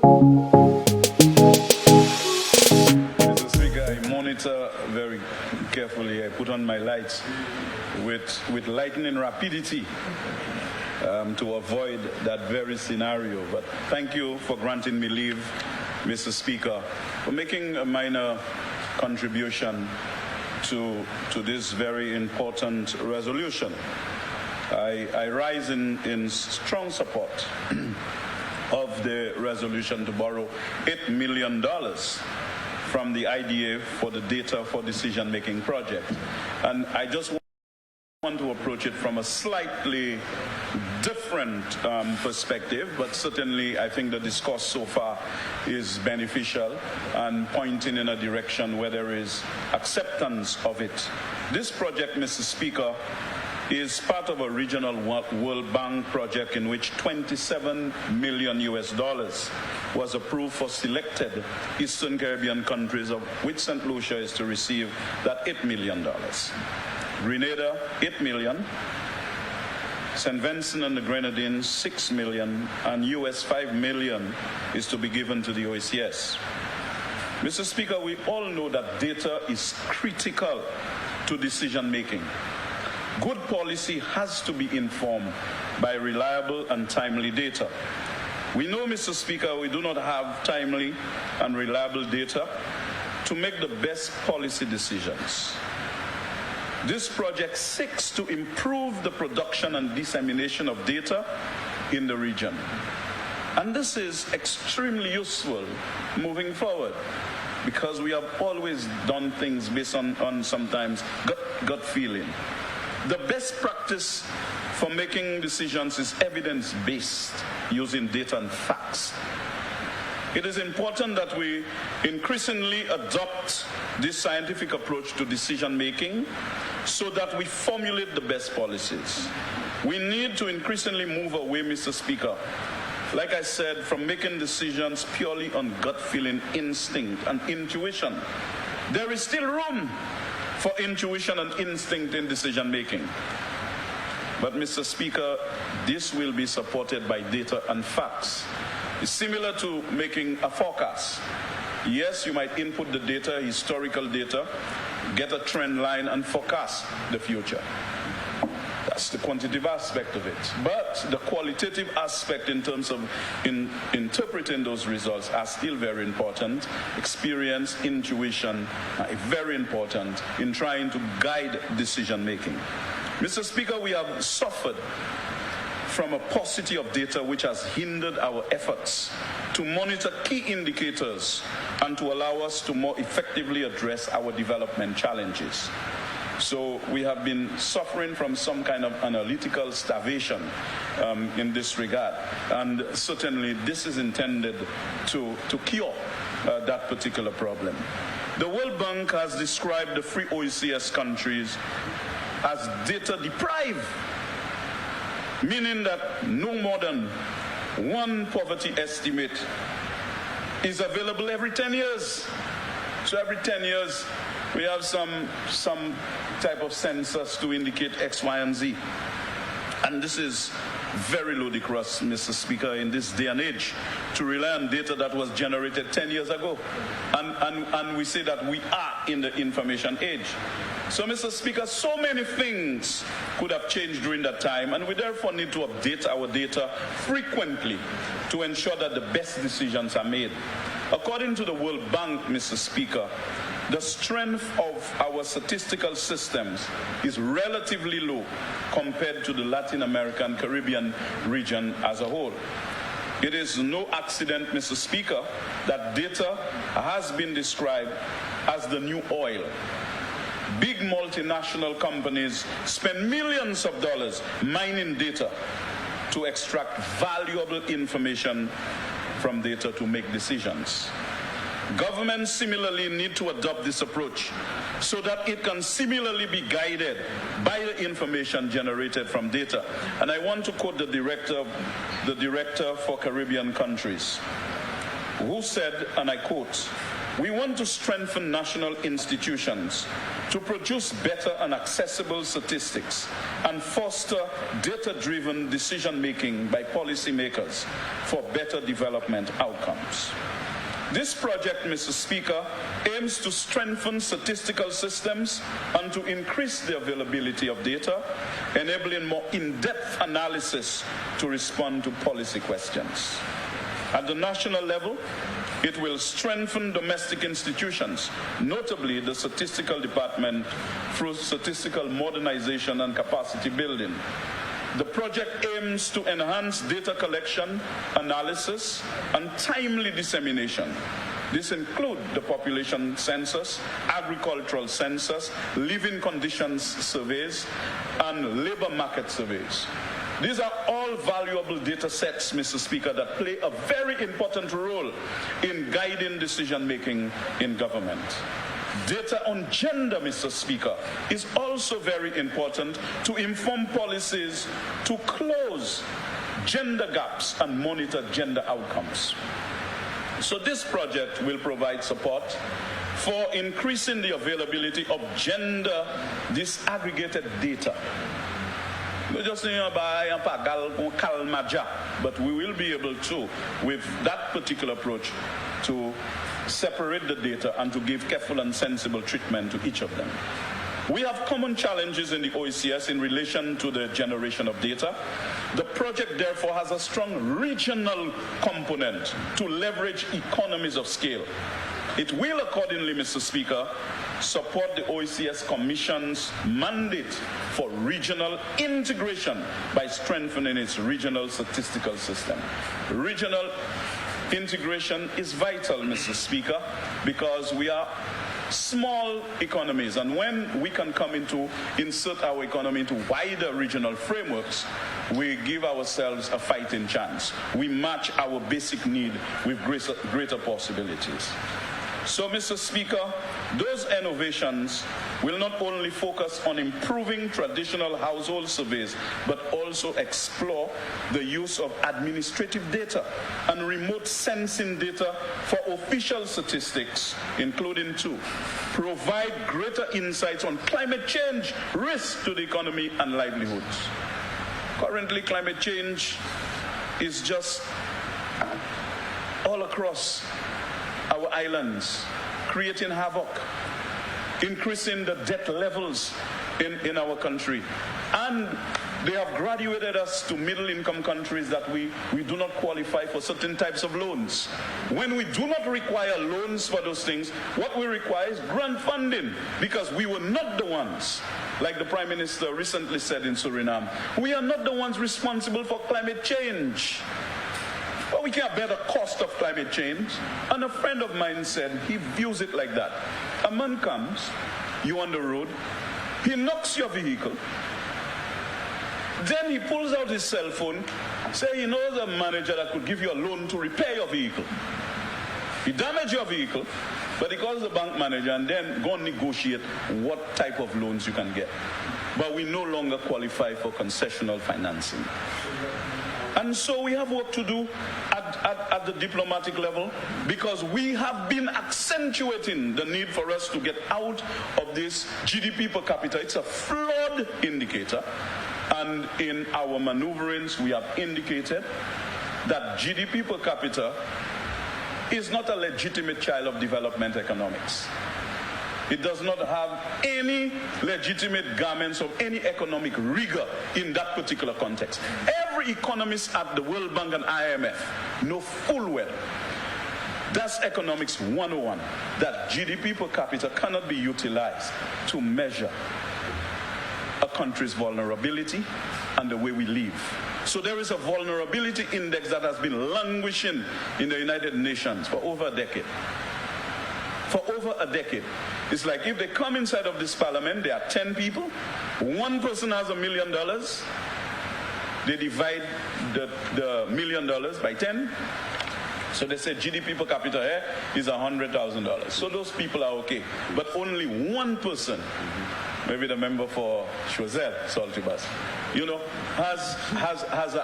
Mr. Speaker, I monitor very carefully. I put on my lights with lightning rapidity to avoid that very scenario. But thank you for granting me leave, Mr. Speaker, for making a minor contribution to this very important resolution. I rise in strong support of the resolution to borrow $8 million from the IDA for the Data for Decision-Making project. And I just want to approach it from a slightly different perspective, but certainly I think the discourse so far is beneficial and pointing in a direction where there is acceptance of it. This project, Mr. Speaker, is part of a regional World Bank project in which $27 million was approved for selected Eastern Caribbean countries, of which St. Lucia is to receive that $8 million. Grenada, $8 million. St. Vincent and the Grenadines, $6 million, and US $5 million is to be given to the OECS. Mr. Speaker, we all know that data is critical to decision making. Good policy has to be informed by reliable and timely data. We know, Mr. Speaker, we do not have timely and reliable data to make the best policy decisions. This project seeks to improve the production and dissemination of data in the region. And this is extremely useful moving forward, because we have always done things based on sometimes gut feeling. The best practice for making decisions is evidence-based, using data and facts. It is important that we increasingly adopt this scientific approach to decision-making so that we formulate the best policies. We need to increasingly move away, Mr. Speaker, like I said, from making decisions purely on gut feeling, instinct, and intuition. There is still room for intuition and instinct in decision-making. But, Mr. Speaker, this will be supported by data and facts. It's similar to making a forecast. Yes, you might input the data, historical data, get a trend line and forecast the future. That's the quantitative aspect of it. But the qualitative aspect in terms of interpreting those results are still very important. Experience, intuition are very important in trying to guide decision making. Mr. Speaker, we have suffered from a paucity of data which has hindered our efforts to monitor key indicators and to allow us to more effectively address our development challenges. So we have been suffering from some kind of analytical starvation in this regard. And certainly this is intended to cure that particular problem. The World Bank has described the free OECS countries as data deprived, meaning that no more than one poverty estimate is available every 10 years. So every 10 years, we have some type of census to indicate X, Y, and Z. And this is very ludicrous, Mr. Speaker, in this day and age, to rely on data that was generated 10 years ago. And we say that we are in the information age. So, Mr. Speaker, so many things could have changed during that time, and we therefore need to update our data frequently to ensure that the best decisions are made. According to the World Bank, Mr. Speaker, the strength of our statistical systems is relatively low compared to the Latin American Caribbean region as a whole. It is no accident, Mr. Speaker, that data has been described as the new oil. Big multinational companies spend millions of dollars mining data to extract valuable information from data to make decisions. Governments similarly need to adopt this approach so that it can similarly be guided by the information generated from data. And I want to quote the director for Caribbean countries, who said, and I quote, We want to strengthen national institutions to produce better and accessible statistics and foster data-driven decision-making by policymakers for better development outcomes. This project, Mr. Speaker, aims to strengthen statistical systems and to increase the availability of data, enabling more in-depth analysis to respond to policy questions. At the national level, it will strengthen domestic institutions, notably the Statistical Department, through statistical modernization and capacity building. The project aims to enhance data collection, analysis, and timely dissemination. This includes the population census, agricultural census, living conditions surveys, and labor market surveys. These are all valuable data sets, Mr. Speaker, that play a very important role in guiding decision-making in government. Data on gender, Mr. Speaker, is also very important to inform policies to close gender gaps and monitor gender outcomes. So this project will provide support for increasing the availability of gender disaggregated data. Just but we will be able to, with that particular approach, to separate the data and to give careful and sensible treatment to each of them. We have common challenges in the OECS in relation to the generation of data. The project, therefore, has a strong regional component to leverage economies of scale. It will accordingly, Mr. Speaker, support the OECS Commission's mandate for regional integration by strengthening its regional statistical system. Regional integration is vital, Mr. Speaker, because we are small economies, and when we can come into insert our economy into wider regional frameworks, we give ourselves a fighting chance. We match our basic need with greater possibilities. So, Mr. Speaker, those innovations will not only focus on improving traditional household surveys, but also explore the use of administrative data and remote sensing data for official statistics, including provide greater insights on climate change risk to the economy and livelihoods. Currently, climate change is just all across our islands, creating havoc, increasing the debt levels in our country. And they have graduated us to middle-income countries that we do not qualify for certain types of loans. When we do not require loans for those things, what we require is grant funding, because we were not the ones, like the Prime Minister recently said in Suriname, we are not the ones responsible for climate change. But we can't bear the cost of climate change. And a friend of mine said he views it like that. A man comes, you on the road, he knocks your vehicle, then he pulls out his cell phone, say he knows a manager that could give you a loan to repair your vehicle. He damaged your vehicle, but he calls the bank manager and then go and negotiate what type of loans you can get. But we no longer qualify for concessional financing. And so we have work to do at the diplomatic level, because we have been accentuating the need for us to get out of this GDP per capita. It's a flawed indicator. And in our maneuverings, we have indicated that GDP per capita is not a legitimate child of development economics. It does not have any legitimate garments of any economic rigor in that particular context. Every economist at the World Bank and IMF know full well, that's economics 101, that GDP per capita cannot be utilized to measure a country's vulnerability and the way we live. So there is a vulnerability index that has been languishing in the United Nations for over a decade. For over a decade. It's like if they come inside of this parliament, there are 10 people, one person has $1 million, they divide the $1 million by 10, so they say GDP per capita here is $100,000. So those people are okay. But only one person, maybe the member for Choiseul, Saltibas,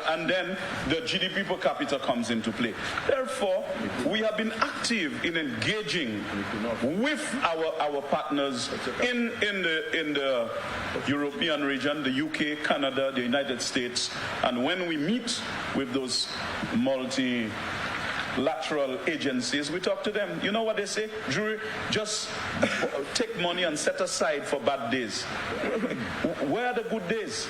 and then the GDP per capita comes into play. Therefore, we have been active in engaging with our partners in the European region, the UK, Canada, the United States, and when we meet with those multilateral agencies, we talk to them. You know what they say? Jury, just take money and set aside for bad days. Where are the good days?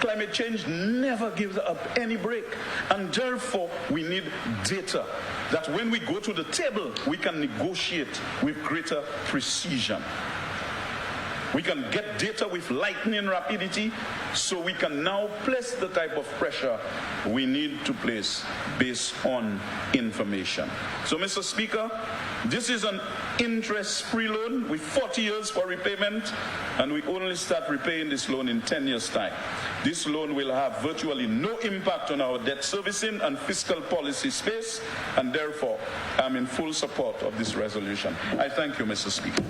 Climate change never gives up any break, and therefore we need data that when we go to the table, we can negotiate with greater precision. We can get data with lightning rapidity, so we can now place the type of pressure we need to place based on information. So, Mr. Speaker, this is an interest-free loan with 40 years for repayment, and we only start repaying this loan in 10 years' time. This loan will have virtually no impact on our debt servicing and fiscal policy space, and therefore, I'm in full support of this resolution. I thank you, Mr. Speaker.